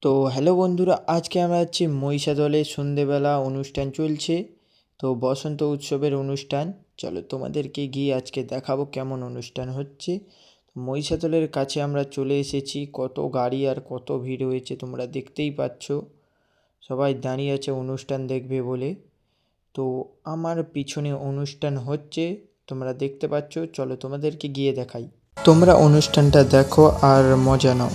তো হ্যালো বন্ধুরা, আজকে আমরা যাচ্ছি মহিষাদলে। সন্ধেবেলা অনুষ্ঠান চলছে, তো বসন্ত উৎসবের অনুষ্ঠান। চলো তোমাদেরকে গিয়ে আজকে দেখাবো কেমন অনুষ্ঠান হচ্ছে। মহিষাদলের কাছে আমরা চলে এসেছি। কত গাড়ি আর কত ভিড় হয়েছে তোমরা দেখতেই পাচ্ছ। সবাই দাঁড়িয়ে আছে অনুষ্ঠান দেখবে বলে। তো আমার পিছনে অনুষ্ঠান হচ্ছে, তোমরা দেখতে পাচ্ছ। চলো তোমাদেরকে গিয়ে দেখাই, তোমরা অনুষ্ঠানটা দেখো আর মজা নাও।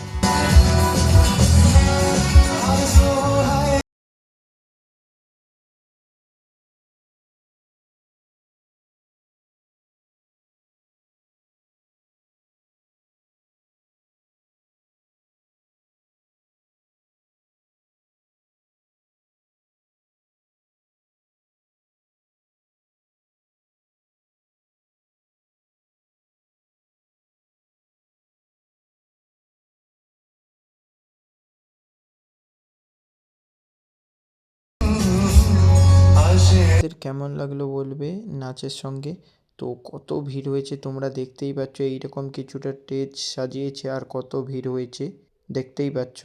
কেমন লাগলো বলবে নাচের সঙ্গে। তো কত ভিড় হয়েছে তোমরা দেখতেই পাচ্ছ। এইরকম কিছুটা স্টেজ সাজিয়েছে আর কত ভিড় হয়েছে দেখতেই পাচ্ছ।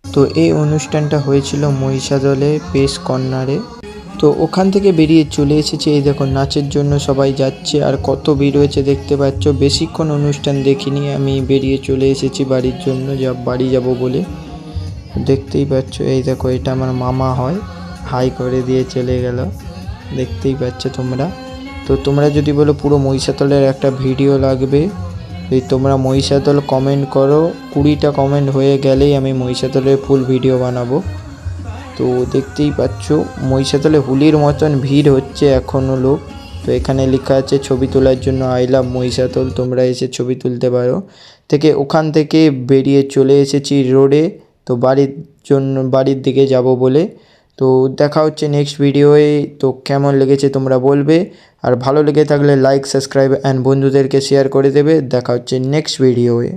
তো এই অনুষ্ঠানটা হয়েছিল মহিষাদলে পেশ কর্নারে। তো ওখান থেকে বেরিয়ে চলে এসেছে। এই দেখো নাচের জন্য সবাই যাচ্ছে আর কত ভিড় হয়েছে দেখতে পাচ্ছ। বেশিক্ষণ অনুষ্ঠান দেখিনি, আমি বেরিয়ে চলে এসেছি বাড়ির জন্য, বাড়ি যাব বলে। দেখতেই পাচ্ছ, এই দেখো এটা আমার মামা হয়, হাই করে দিয়ে চলে গেল। দেখতেই পাচ্ছ তোমরা। তো তোমরা যদি বলো পুরো মহিষাদলের একটা ভিডিও লাগবে, এই তোমরা মহিষাদল কমেন্ট করো। 20টা কমেন্ট হয়ে গেলেই আমি মহিষাদলের ফুল ভিডিও বানাবো। তো দেখতেই পাচ্ছ মহিষাদলে হুলির মতন ভিড় হচ্ছে এখনও লোক। তো এখানে লেখা আছে ছবি তোলার জন্য আই লাভ মহিষাদল, তোমরা এসে ছবি তুলতে পারো। ওখান থেকে বেরিয়ে চলে এসেছি রোডে, তো বাড়ির দিকে যাব বলে। তো দেখা হচ্ছে নেক্সট ভিডিওয়ে। তো কেমন লেগেছে তোমরা বলবে, আর ভালো লেগে থাকলে লাইক, সাবস্ক্রাইব অ্যান্ড বন্ধুদেরকে শেয়ার করে দেবে। দেখা হচ্ছে নেক্সট ভিডিওয়ে।